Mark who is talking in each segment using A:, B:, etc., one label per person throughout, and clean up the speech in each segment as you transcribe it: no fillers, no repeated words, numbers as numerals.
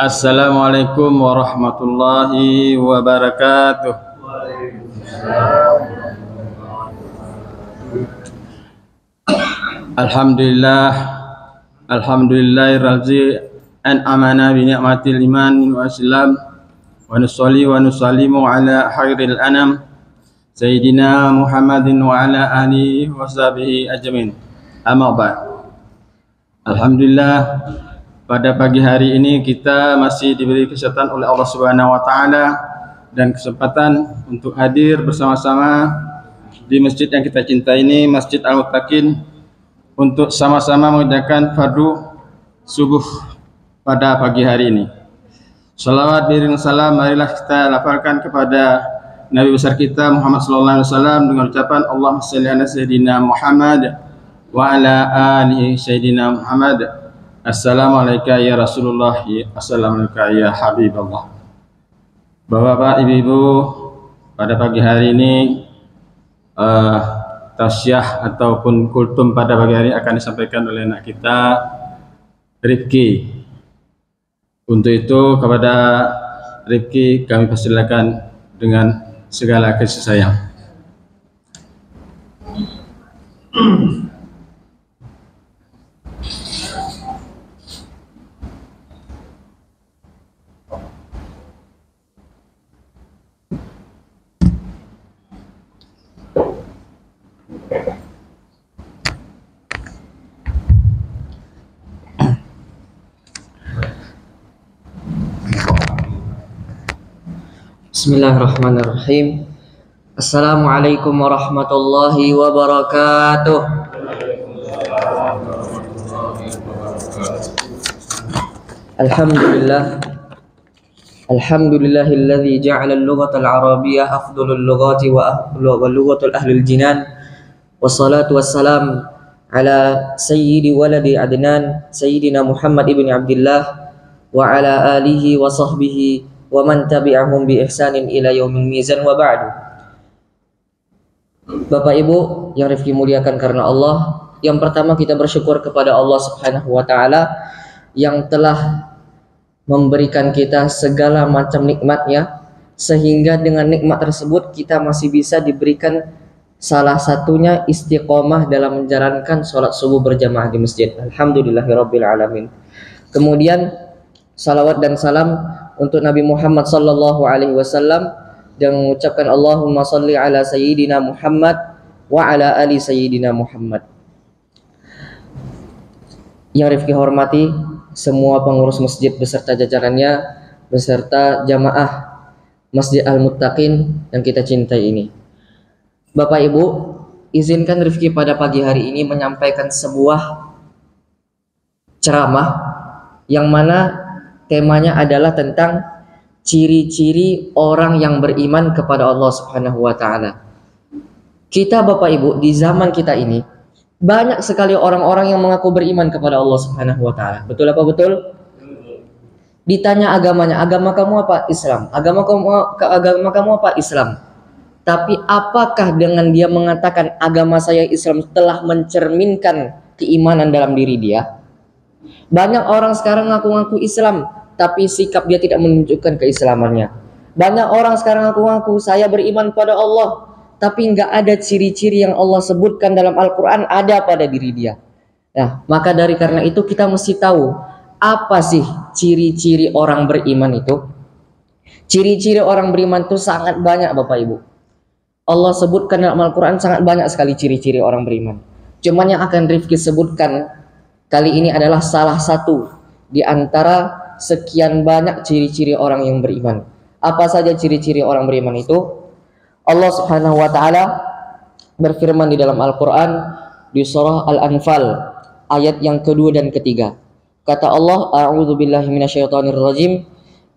A: Assalamualaikum warahmatullahi wabarakatuh. Alhamdulillah, alhamdulillahirabbil an'amana bi ni'matil iman wa islam wa nusalli wa nusallimu ala khairil anam sayyidina Muhammadin wa ala alihi wa sahbihi ajmain. Amma ba'd. Alhamdulillah, pada pagi hari ini kita masih diberi kesempatan oleh Allah Subhanahu wa taala dan kesempatan untuk hadir bersama-sama di masjid yang kita cintai ini, Masjid Al-Muttaqin, untuk sama-sama mengerjakan fardu subuh pada pagi hari ini. Salawat dan salam marilah kita lafalkan kepada Nabi besar kita Muhammad sallallahu alaihi wasallam dengan ucapan Allahumma shalli ala sayyidina Muhammad wa ala alihi sayyidina Muhammad. Assalamualaikum ya Rasulullah, assalamualaikum ya Habiballah. Bapak-bapak, ibu-ibu, pada pagi hari ini tausiah ataupun kultum pada pagi hari akan disampaikan oleh anak kita Rifki. Untuk itu kepada Rifki kami persilakan dengan segala kasih sayang.
B: Bismillahirrahmanirrahim. Assalamualaikum warahmatullahi wabarakatuh. Alhamdulillah. Alhamdulillahilladzi ja'ala al-lughata al-arabiyyah afdalul lughati wa lughatul ahlil jinan. Wassalatu wassalam ala sayyidi waladi adnan sayyidina Muhammad ibn Abdullah wa ala alihi wa sahbihi wa man tabi'ahum bi ihsanin ila yaumil mizan wa ba'du. Bapak Ibu yang Rifki muliakan karena Allah, yang pertama kita bersyukur kepada Allah Subhanahu wa taala yang telah memberikan kita segala macam nikmatnya, sehingga dengan nikmat tersebut kita masih bisa diberikan salah satunya istiqomah dalam menjalankan sholat subuh berjamaah di masjid. Alhamdulillahirabbil alamin. Kemudian salawat dan salam untuk Nabi Muhammad sallallahu alaihi wasallam dan mengucapkan Allahumma shalli ala sayyidina Muhammad wa ala ali sayyidina Muhammad. Yang Rifki hormati semua pengurus masjid beserta jajarannya, beserta jamaah Masjid Al-Muttaqin yang kita cintai ini. Bapak Ibu, izinkan Rifki pada pagi hari ini menyampaikan sebuah ceramah yang mana temanya adalah tentang ciri-ciri orang yang beriman kepada Allah Subhanahu wa taala. Kita Bapak Ibu, di zaman kita ini banyak sekali orang-orang yang mengaku beriman kepada Allah Subhanahu wa taala. Betul apa betul? Ditanya agamanya, agama kamu apa? Islam. Agama kamu apa? Islam. Tapi apakah dengan dia mengatakan agama saya Islam telah mencerminkan keimanan dalam diri dia? Banyak orang sekarang ngaku-ngaku Islam, tapi sikap dia tidak menunjukkan keislamannya. Banyak orang sekarang ngaku-ngaku saya beriman pada Allah, tapi nggak ada ciri-ciri yang Allah sebutkan dalam Al-Quran ada pada diri dia. Nah, maka dari karena itu kita mesti tahu apa sih ciri-ciri orang beriman itu. Ciri-ciri orang beriman itu sangat banyak Bapak Ibu. Allah sebutkan dalam Al-Quran sangat banyak sekali ciri-ciri orang beriman. Cuman yang akan Rifki sebutkan kali ini adalah salah satu di antara sekian banyak ciri-ciri orang yang beriman. Apa saja ciri-ciri orang beriman itu? Allah Subhanahu wa taala berfirman di dalam Al-Qur'an di surah Al-Anfal ayat yang kedua dan ketiga. Kata Allah, a'udzubillahi minasyaitonirrajim,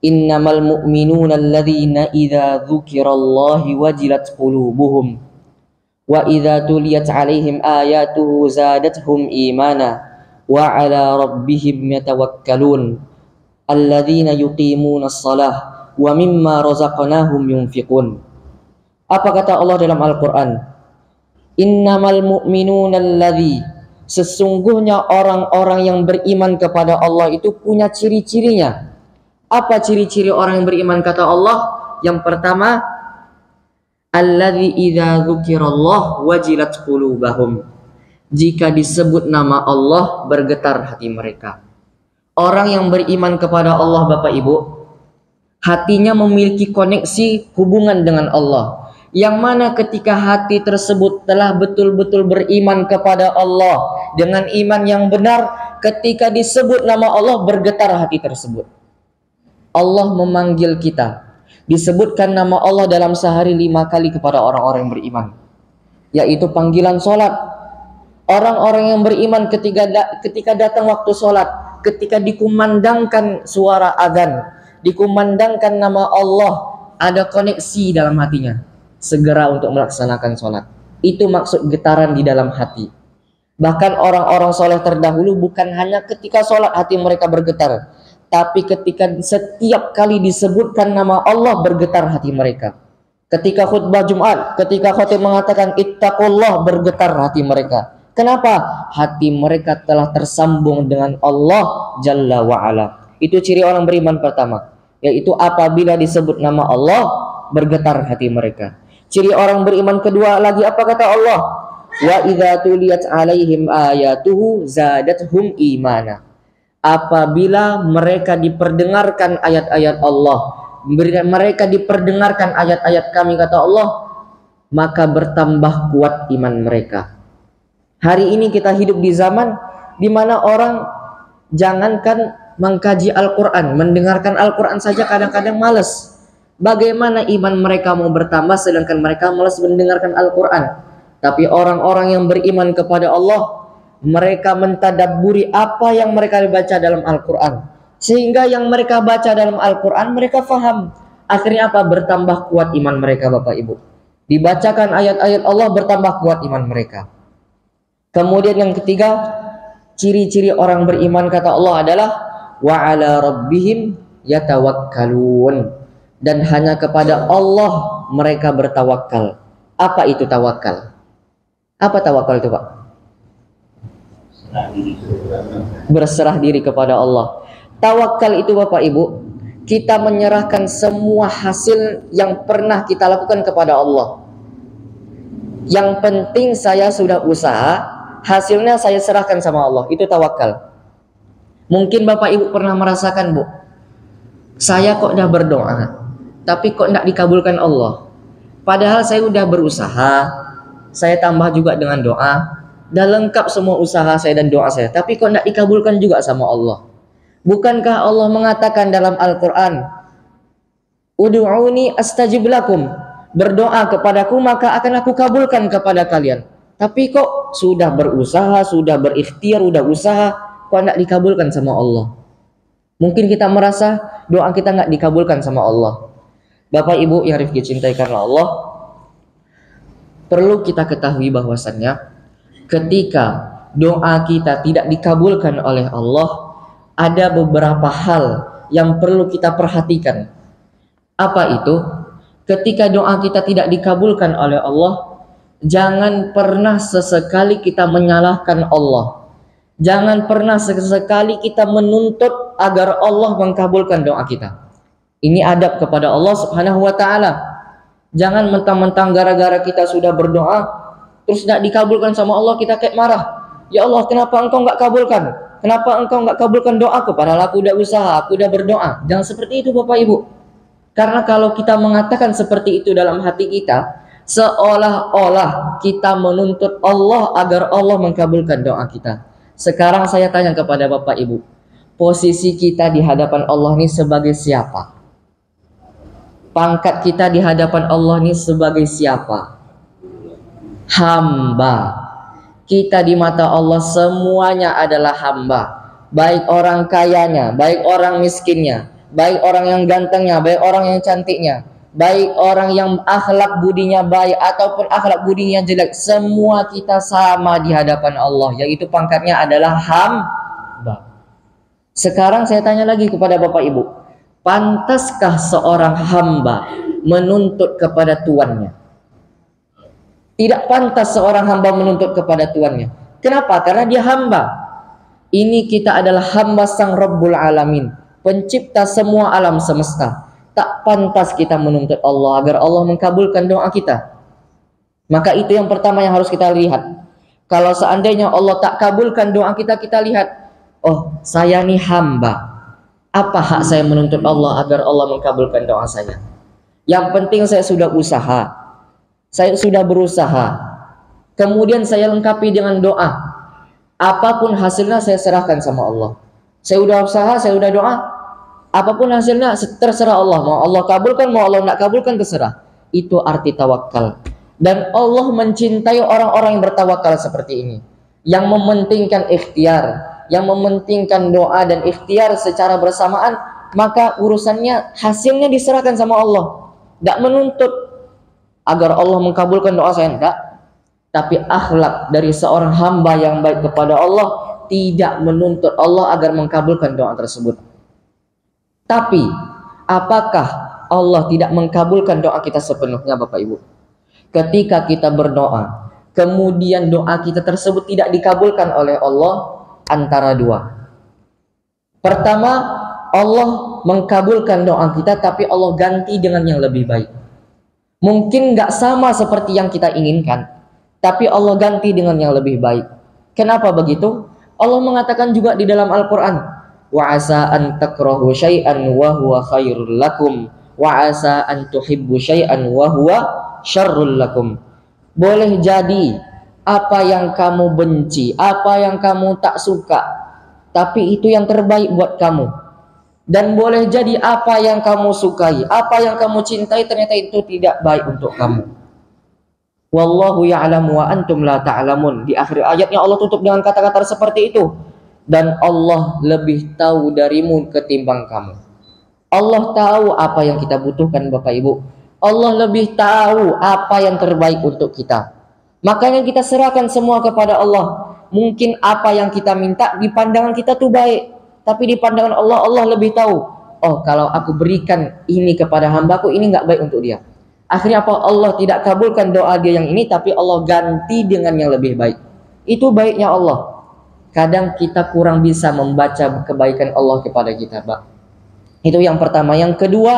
B: innamal mu'minuna alladzina idza dzukirallahu wajilat qulubuhum wa idza tuliyat 'alaihim ayatuhu zadatuhum imana wa 'ala rabbihim yatawakkalun alladzina yuqimuna shalah wa mimma razaqnahum yunfiqun. Apa kata Allah dalam Al-Qur'an? Innamal mu'minuna alladzi, sesungguhnya orang-orang yang beriman kepada Allah itu punya ciri-cirinya. Apa ciri-ciri orang yang beriman kata Allah? Yang pertama, alladzi idza dzukirallah wajilat qulubahum. Jika disebut nama Allah, bergetar hati mereka. Orang yang beriman kepada Allah, Bapak Ibu, hatinya memiliki koneksi hubungan dengan Allah. Yang mana ketika hati tersebut telah betul-betul beriman kepada Allah dengan iman yang benar, ketika disebut nama Allah, bergetar hati tersebut. Allah memanggil kita. Disebutkan nama Allah dalam sehari 5 kali kepada orang-orang yang beriman, yaitu panggilan sholat. Orang-orang yang beriman ketika datang waktu sholat, ketika dikumandangkan suara azan, dikumandangkan nama Allah, ada koneksi dalam hatinya, segera untuk melaksanakan sholat. Itu maksud getaran di dalam hati. Bahkan orang-orang soleh terdahulu bukan hanya ketika sholat hati mereka bergetar, tapi ketika setiap kali disebutkan nama Allah, bergetar hati mereka. Ketika khutbah Jumat, ketika khatib mengatakan ittaqullah, bergetar hati mereka. Kenapa? Hati mereka telah tersambung dengan Allah Jalla wa'ala. Itu ciri orang beriman pertama, yaitu apabila disebut nama Allah, bergetar hati mereka. Ciri orang beriman kedua lagi, apa kata Allah? Wa idza tuliyat alaihim ayatuhu zadathum imana. Apabila mereka diperdengarkan ayat-ayat Allah, mereka diperdengarkan ayat-ayat kami, kata Allah, maka bertambah kuat iman mereka. Hari ini kita hidup di zaman di mana orang jangankan mengkaji Al-Quran, mendengarkan Al-Quran saja kadang-kadang malas. Bagaimana iman mereka mau bertambah sedangkan mereka malas mendengarkan Al-Quran? Tapi orang-orang yang beriman kepada Allah, mereka mentadabburi apa yang mereka baca dalam Al-Quran, sehingga yang mereka baca dalam Al-Quran mereka faham. Akhirnya apa? Bertambah kuat iman mereka, Bapak Ibu. Dibacakan ayat-ayat Allah, bertambah kuat iman mereka. Kemudian yang ketiga, ciri-ciri orang beriman kata Allah adalah wa ala rabbihim yatawakkalun, dan hanya kepada Allah mereka bertawakal. Apa itu tawakal? Apa tawakal itu, Pak? Berserah diri kepada Allah. Tawakal itu, Bapak Ibu, kita menyerahkan semua hasil yang pernah kita lakukan kepada Allah. Yang penting saya sudah usaha, hasilnya saya serahkan sama Allah. Itu tawakal. Mungkin Bapak Ibu pernah merasakan, Bu, saya kok udah berdoa, tapi kok tidak dikabulkan Allah. Padahal saya udah berusaha, saya tambah juga dengan doa, dah lengkap semua usaha saya dan doa saya, tapi kok tidak dikabulkan juga sama Allah. Bukankah Allah mengatakan dalam Al-Quran, Udu'uni astajib lakum, berdoa kepadaku maka akan aku kabulkan kepada kalian. Tapi kok sudah berusaha, sudah berikhtiar, sudah usaha, kok tidak dikabulkan sama Allah. Mungkin kita merasa doa kita nggak dikabulkan sama Allah. Bapak Ibu yang Rifki cintai karena Allah, perlu kita ketahui bahwasannya ketika doa kita tidak dikabulkan oleh Allah, ada beberapa hal yang perlu kita perhatikan. Apa itu? Ketika doa kita tidak dikabulkan oleh Allah, jangan pernah sesekali kita menyalahkan Allah. Jangan pernah sesekali kita menuntut agar Allah mengkabulkan doa kita. Ini adab kepada Allah Subhanahu wa ta'ala. Jangan mentang-mentang gara-gara kita sudah berdoa terus tidak dikabulkan sama Allah, kita kayak marah. Ya Allah, kenapa engkau nggak kabulkan? Kenapa engkau nggak kabulkan doaku? Padahal aku udah usaha, aku udah berdoa. Jangan seperti itu, Bapak Ibu. Karena kalau kita mengatakan seperti itu dalam hati kita, seolah-olah kita menuntut Allah agar Allah mengkabulkan doa kita. Sekarang saya tanya kepada Bapak Ibu, posisi kita di hadapan Allah ini sebagai siapa? Pangkat kita di hadapan Allah ini sebagai siapa? Hamba. Kita di mata Allah semuanya adalah hamba. Baik orang kayanya, baik orang miskinnya, baik orang yang gantengnya, baik orang yang cantiknya, baik orang yang akhlak budinya baik ataupun akhlak budinya jelek, semua kita sama di hadapan Allah, yaitu pangkatnya adalah hamba. Sekarang saya tanya lagi kepada Bapak Ibu, pantaskah seorang hamba menuntut kepada tuannya? Tidak pantas seorang hamba menuntut kepada tuannya. Kenapa? Karena dia hamba. Ini kita adalah hamba sang Rabbul Alamin. pencipta semua alam semesta, tak pantas kita menuntut Allah agar Allah mengkabulkan doa kita. Maka itu yang pertama yang harus kita lihat. Kalau seandainya Allah tak kabulkan doa kita, kita lihat, oh saya nih hamba, apa hak saya menuntut Allah agar Allah mengkabulkan doa saya? Yang penting saya sudah usaha, saya sudah berusaha, kemudian saya lengkapi dengan doa. Apapun hasilnya saya serahkan sama Allah. Saya sudah usaha, saya sudah doa, apapun hasilnya terserah Allah. Mau Allah kabulkan, mau Allah tidak kabulkan, terserah. Itu arti tawakal. Dan Allah mencintai orang-orang yang bertawakal seperti ini, yang mementingkan ikhtiar, yang mementingkan doa dan ikhtiar secara bersamaan. Maka urusannya, hasilnya diserahkan sama Allah. Tidak menuntut agar Allah mengkabulkan doa saya, tidak. Tapi akhlak dari seorang hamba yang baik kepada Allah, tidak menuntut Allah agar mengkabulkan doa tersebut. Tapi apakah Allah tidak mengkabulkan doa kita sepenuhnya, Bapak Ibu? Ketika kita berdoa, kemudian doa kita tersebut tidak dikabulkan oleh Allah, antara dua. Pertama, Allah mengkabulkan doa kita, tapi Allah ganti dengan yang lebih baik. Mungkin nggak sama seperti yang kita inginkan, tapi Allah ganti dengan yang lebih baik. Kenapa begitu? Allah mengatakan juga di dalam Al-Quran, wa asa an takrahu syai'an wa huwa khairul lakum, wa asa an tuhibbu syai'an wa huwa syarrul lakum. Boleh jadi apa yang kamu benci, apa yang kamu tak suka, tapi itu yang terbaik buat kamu. Dan boleh jadi apa yang kamu sukai, apa yang kamu cintai, ternyata itu tidak baik untuk kamu. Wallahu ya'lamu wa antum la ta'lamun. Di akhir ayatnya Allah tutup dengan kata-kata seperti itu. Dan Allah lebih tahu darimu ketimbang kamu. Allah tahu apa yang kita butuhkan, Bapak Ibu. Allah lebih tahu apa yang terbaik untuk kita. Makanya kita serahkan semua kepada Allah. Mungkin apa yang kita minta di pandangan kita tuh baik, tapi di pandangan Allah, Allah lebih tahu. Oh, kalau aku berikan ini kepada hambaku, ini nggak baik untuk dia. Akhirnya apa? Allah tidak kabulkan doa dia yang ini, tapi Allah ganti dengan yang lebih baik. Itu baiknya Allah. Kadang kita kurang bisa membaca kebaikan Allah kepada kita, Pak. Itu yang pertama. Yang kedua,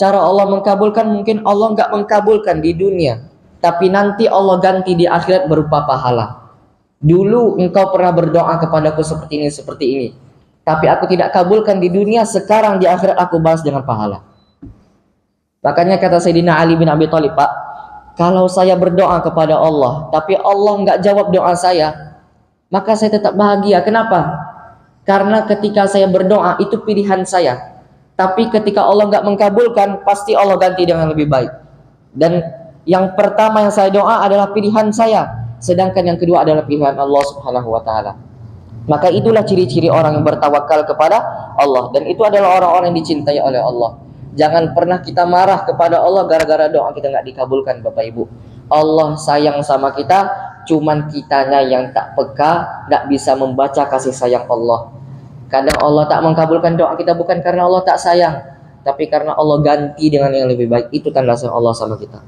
B: cara Allah mengkabulkan, mungkin Allah nggak mengkabulkan di dunia, tapi nanti Allah ganti di akhirat berupa pahala. Dulu engkau pernah berdoa kepadaku seperti ini, tapi aku tidak kabulkan di dunia, sekarang di akhirat aku balas dengan pahala. Makanya kata Sayyidina Ali bin Abi Thalib, Pak, kalau saya berdoa kepada Allah, tapi Allah nggak jawab doa saya, maka saya tetap bahagia. Kenapa? Karena ketika saya berdoa, itu pilihan saya. Tapi ketika Allah nggak mengkabulkan, pasti Allah ganti dengan lebih baik. Dan yang pertama yang saya doa adalah pilihan saya, sedangkan yang kedua adalah pilihan Allah Subhanahu wa Ta'ala. Maka itulah ciri-ciri orang yang bertawakal kepada Allah, dan itu adalah orang-orang yang dicintai oleh Allah. Jangan pernah kita marah kepada Allah gara-gara doa kita nggak dikabulkan, Bapak Ibu. Allah sayang sama kita, cuman kitanya yang tak peka, nggak bisa membaca kasih sayang Allah. Kadang Allah tak mengkabulkan doa kita bukan karena Allah tak sayang, tapi karena Allah ganti dengan yang lebih baik. Itu tanda sayang Allah sama kita.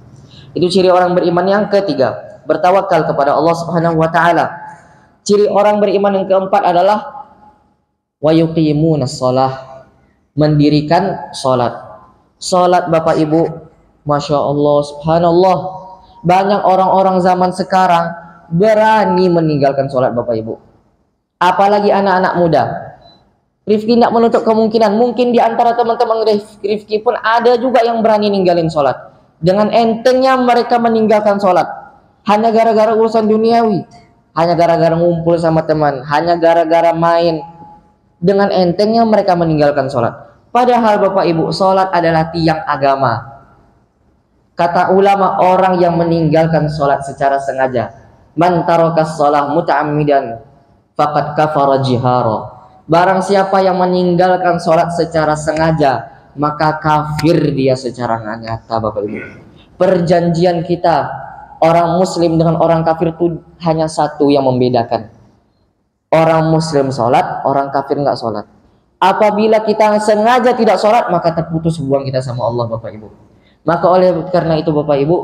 B: Itu ciri orang beriman yang ketiga, bertawakal kepada Allah Subhanahu wa Ta'ala. Ciri orang beriman yang keempat adalah wa yuqimunas shalah, mendirikan salat. Salat, Bapak Ibu, Masya Allah, Subhanallah, banyak orang-orang zaman sekarang berani meninggalkan salat, Bapak Ibu. Apalagi anak-anak muda. Rifki tidak menutup kemungkinan, mungkin di antara teman-teman Rifki pun ada juga yang berani ninggalin sholat. Dengan entengnya mereka meninggalkan sholat, hanya gara-gara urusan duniawi, hanya gara-gara ngumpul sama teman, hanya gara-gara main. Dengan entengnya mereka meninggalkan sholat. Padahal Bapak Ibu, sholat adalah tiang agama. Kata ulama, orang yang meninggalkan sholat secara sengaja, man tarakas sholah muta'ammidan faqad kafara jihara. Barang siapa yang meninggalkan sholat secara sengaja, maka kafir dia secara nyata, Bapak Ibu. Perjanjian kita, orang muslim dengan orang kafir itu hanya satu yang membedakan. Orang muslim sholat, orang kafir nggak sholat. Apabila kita sengaja tidak sholat, maka terputus hubungan kita sama Allah, Bapak Ibu. Maka oleh karena itu, Bapak Ibu,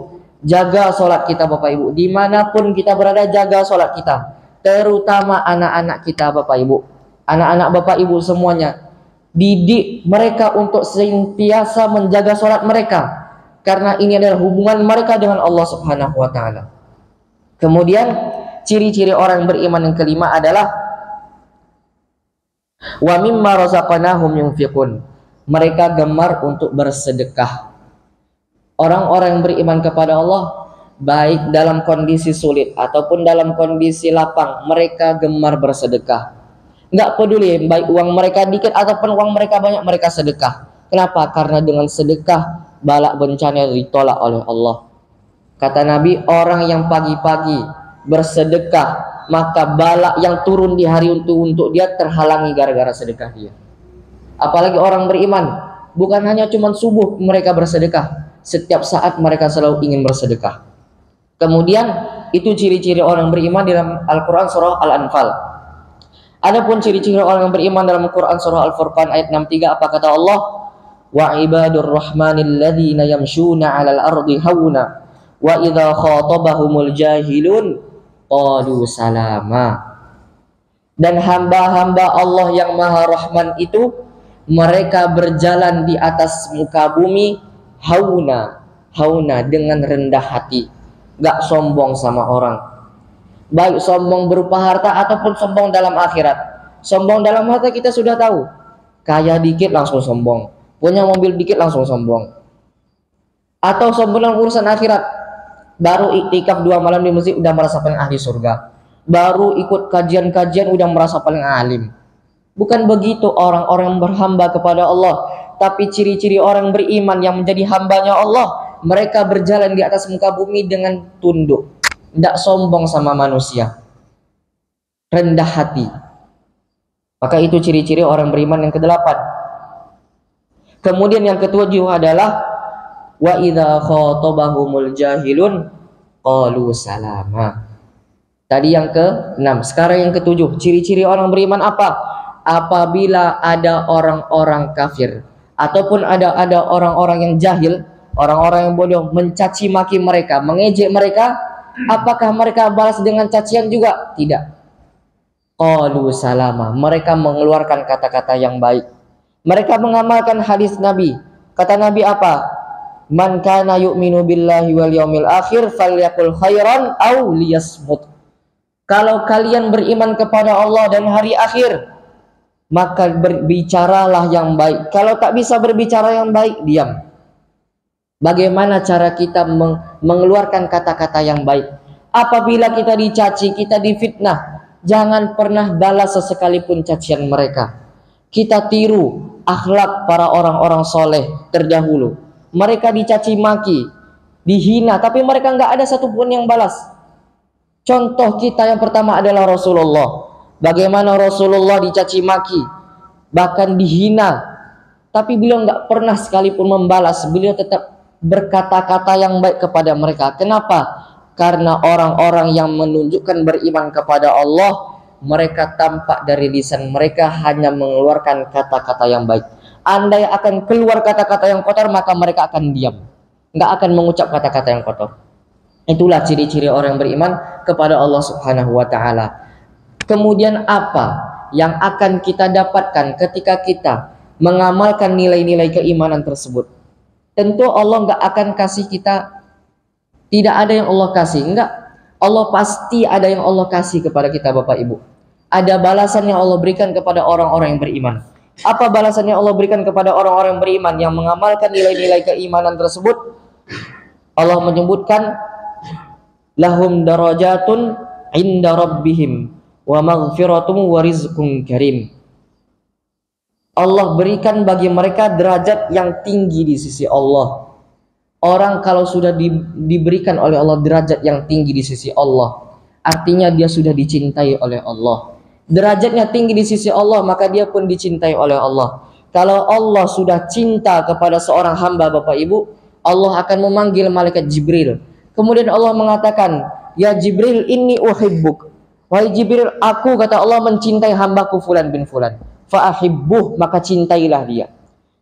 B: jaga sholat kita, Bapak Ibu. Dimanapun kita berada, jaga sholat kita. Terutama anak-anak kita, Bapak Ibu. Anak-anak Bapak Ibu semuanya, didik mereka untuk senantiasa menjaga sholat mereka, karena ini adalah hubungan mereka dengan Allah Subhanahu wa taala. Kemudian ciri-ciri orang beriman yang kelima adalah wa mimma razaqnahum yunfiqun. Mereka gemar untuk bersedekah. Orang-orang yang beriman kepada Allah, baik dalam kondisi sulit ataupun dalam kondisi lapang, mereka gemar bersedekah. Nggak peduli baik uang mereka dikit ataupun uang mereka banyak, mereka sedekah. Kenapa? Karena dengan sedekah bala bencana ditolak oleh Allah. Kata Nabi, orang yang pagi-pagi bersedekah, maka bala yang turun di hari untuk dia terhalangi gara-gara sedekah dia. Apalagi orang beriman, bukan hanya cuma subuh mereka bersedekah, setiap saat mereka selalu ingin bersedekah. Kemudian itu ciri-ciri orang beriman dalam Al-Quran surah Al-Anfal. Adapun ciri-ciri orang yang beriman dalam Al-Quran surah Al-Furqan ayat 63, apa kata Allah? Wa ibadur rahmanil ladzina yamshuna 'alal ardi hauna wa idza khatabahumul jahilun qalu salama. Dan hamba-hamba Allah yang Maha Rahman itu, mereka berjalan di atas muka bumi hauna dengan rendah hati, gak sombong sama orang, baik sombong berupa harta ataupun sombong dalam akhirat. Sombong dalam harta kita sudah tahu, kaya dikit langsung sombong, punya mobil dikit langsung sombong. Atau sombong dalam urusan akhirat, baru iktikaf 2 malam di masjid udah merasa paling ahli surga, baru ikut kajian-kajian udah merasa paling alim. Bukan begitu orang-orang yang berhamba kepada Allah. Tapi ciri-ciri orang beriman yang menjadi hambanya Allah, mereka berjalan di atas muka bumi dengan tunduk, tidak sombong sama manusia, rendah hati. Maka itu ciri-ciri orang beriman yang ke-8. Kemudian yang ke-7 adalah wa idza khatabahumul jahilun qalu salama. Tadi yang ke-6, sekarang yang ke-7. Ciri-ciri orang beriman apa? Apabila ada orang-orang kafir ataupun ada orang-orang yang jahil, orang-orang yang bodoh, mencaci maki mereka, mengejek mereka, apakah mereka balas dengan cacian juga? Tidak. Qalu salama. Mereka mengeluarkan kata-kata yang baik. Mereka mengamalkan hadis Nabi. Kata Nabi apa? Man kana yu'minu billahi wal yaumil akhir falyakul khairan aw liyasmut. Kalau kalian beriman kepada Allah dan hari akhir, maka berbicaralah yang baik. Kalau tak bisa berbicara yang baik, diam. Bagaimana cara kita mengeluarkan kata-kata yang baik? Apabila kita dicaci, kita difitnah, jangan pernah balas sesekalipun cacian mereka. Kita tiru akhlak para orang-orang soleh terdahulu. Mereka dicaci maki, dihina, tapi mereka nggak ada satupun yang balas. Contoh kita yang pertama adalah Rasulullah. Bagaimana Rasulullah dicaci maki, bahkan dihina, tapi beliau nggak pernah sekalipun membalas. Beliau tetap berkata-kata yang baik kepada mereka. Kenapa? Karena orang-orang yang menunjukkan beriman kepada Allah, mereka tampak dari lisan mereka hanya mengeluarkan kata-kata yang baik. Andai akan keluar kata-kata yang kotor, maka mereka akan diam, nggak akan mengucap kata-kata yang kotor. Itulah ciri-ciri orang yang beriman kepada Allah Subhanahu wa taala. Kemudian apa yang akan kita dapatkan ketika kita mengamalkan nilai-nilai keimanan tersebut? Tentu Allah nggak akan kasih kita, tidak ada yang Allah kasih, enggak. Allah pasti ada yang Allah kasih kepada kita, Bapak Ibu. Ada balasan yang Allah berikan kepada orang-orang yang beriman. Apa balasan yang Allah berikan kepada orang-orang yang beriman yang mengamalkan nilai-nilai keimanan tersebut? Allah menyebutkan lahum darajatun inda rabbihim wa maghfiratum wa rizqun karim. Allah berikan bagi mereka derajat yang tinggi di sisi Allah. Orang kalau sudah diberikan oleh Allah derajat yang tinggi di sisi Allah, artinya dia sudah dicintai oleh Allah. Derajatnya tinggi di sisi Allah, maka dia pun dicintai oleh Allah. Kalau Allah sudah cinta kepada seorang hamba, Bapak Ibu, Allah akan memanggil malaikat Jibril. Kemudian Allah mengatakan, ya Jibril, inni uhibbuk. Wahai Jibril, aku, kata Allah, mencintai hambaku fulan bin fulan. Fa'ahibbuh, maka cintailah dia.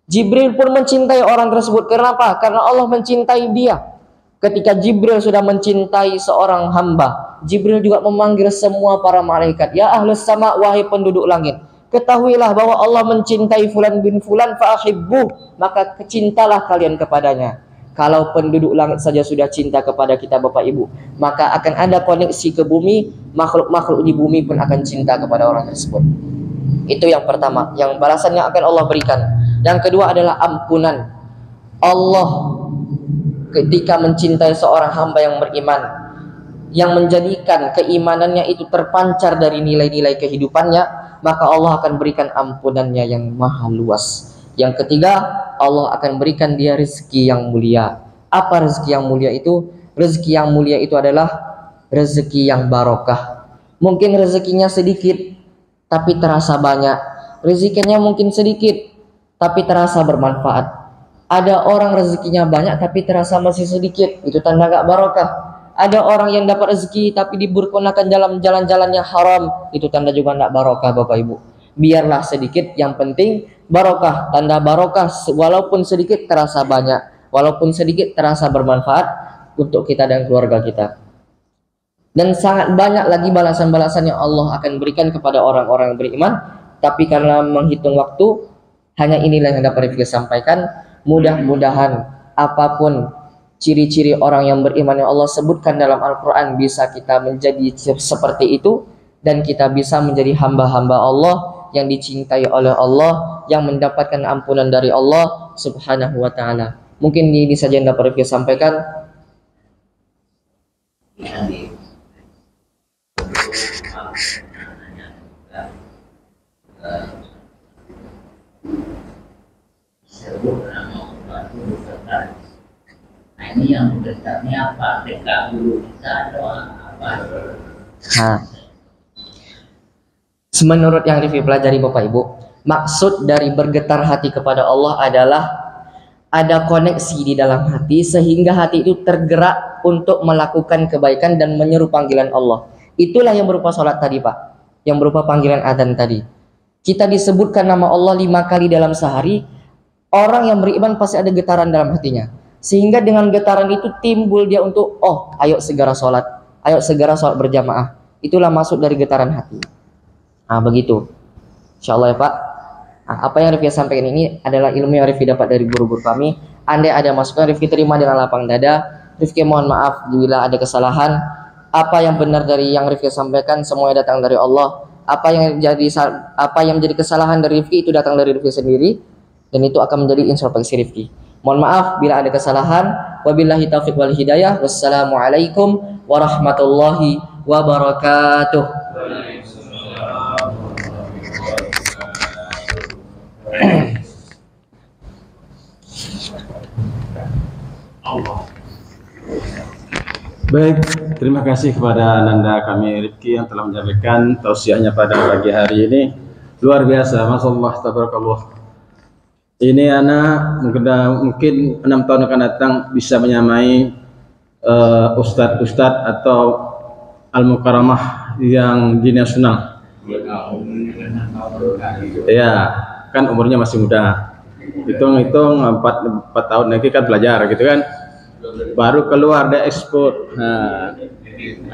B: Jibril pun mencintai orang tersebut. Kenapa? Karena Allah mencintai dia. Ketika Jibril sudah mencintai seorang hamba, Jibril juga memanggil semua para malaikat. Ya ahlus sama, wahai penduduk langit. ketahuilah bahwa Allah mencintai fulan bin fulan fa'ahibbuh, maka cintalah kalian kepadanya. Kalau penduduk langit saja sudah cinta kepada kita Bapak Ibu, maka akan ada koneksi ke bumi, makhluk-makhluk di bumi pun akan cinta kepada orang tersebut. Itu yang pertama, yang balasannya akan Allah berikan. Yang kedua adalah ampunan. Allah ketika mencintai seorang hamba yang beriman, yang menjadikan keimanannya itu terpancar dari nilai-nilai kehidupannya, maka Allah akan berikan ampunannya yang maha luas. Yang ketiga, Allah akan berikan dia rezeki yang mulia. Apa rezeki yang mulia itu? Rezeki yang mulia itu adalah rezeki yang barokah. Mungkin rezekinya sedikit, tapi terasa banyak. Rezekinya mungkin sedikit, tapi terasa bermanfaat. Ada orang rezekinya banyak, tapi terasa masih sedikit. Itu tanda gak barokah. Ada orang yang dapat rezeki, tapi dibergunakan dalam jalan-jalan yang haram. Itu tanda juga gak barokah Bapak Ibu. Biarlah sedikit, yang penting barokah. Tanda barokah, walaupun sedikit terasa banyak, walaupun sedikit terasa bermanfaat untuk kita dan keluarga kita. Dan sangat banyak lagi balasan-balasan yang Allah akan berikan kepada orang-orang yang beriman. Tapi karena menghitung waktu, hanya inilah yang dapat Rifki sampaikan. Mudah-mudahan apapun ciri-ciri orang yang beriman yang Allah sebutkan dalam Al-Quran, bisa kita menjadi seperti itu, dan kita bisa menjadi hamba-hamba Allah yang dicintai oleh Allah, yang mendapatkan ampunan dari Allah Subhanahu wa ta'ala. Mungkin ini saja yang dapat saya sampaikan.
C: Nah, ini yang berdasarnya apa? Dekat dulu bisa doa apa?
B: Menurut yang Rifki pelajari Bapak Ibu, maksud dari bergetar hati kepada Allah adalah ada koneksi di dalam hati, sehingga hati itu tergerak untuk melakukan kebaikan dan menyeru panggilan Allah. Itulah yang berupa sholat tadi Pak, yang berupa panggilan adzan tadi. Kita disebutkan nama Allah 5 kali dalam sehari. Orang yang beriman pasti ada getaran dalam hatinya, sehingga dengan getaran itu timbul dia untuk, oh ayo segera sholat berjamaah. Itulah maksud dari getaran hati. Nah begitu, insya Allah ya Pak. Nah, apa yang Rifki sampaikan ini adalah ilmu yang Rifki dapat dari guru-guru kami. Andai ada masukan, Rifki terima dengan lapang dada. Rifki mohon maaf bila ada kesalahan. Apa yang benar dari yang Rifki sampaikan semuanya datang dari Allah. Apa yang menjadi kesalahan dari Rifki itu datang dari Rifki sendiri, dan itu akan menjadi introspeksi Rifki. Mohon maaf bila ada kesalahan. Wabillahi taufiq wal hidayah. Wassalamualaikum warahmatullahi wabarakatuh.
A: Baik, terima kasih kepada Nanda kami Rifki yang telah menyampaikan tausiahnya pada pagi hari ini. Luar biasa, Masya Allah, tabarakallah. Ini anak mungkin 6 tahun akan datang bisa menyamai ustadz-ustadz atau al-mukaramah yang dinasional. Ya, kan umurnya masih muda. Hitung-hitung 4 tahun lagi kan belajar gitu kan. Baru keluar dari ekspor. Nah,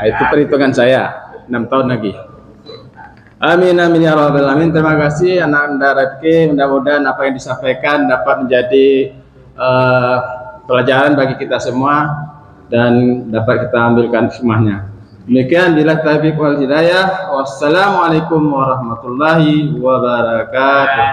A: itu perhitungan saya 6 tahun lagi. Amin amin ya rabbal alamin. Terima kasih anak-anak Rifki. Mudah-mudahan apa yang disampaikan dapat menjadi pelajaran bagi kita semua dan dapat kita ambilkan hikmahnya. Demikian bila taufiq wal hidayah. Wassalamualaikum warahmatullahi wabarakatuh.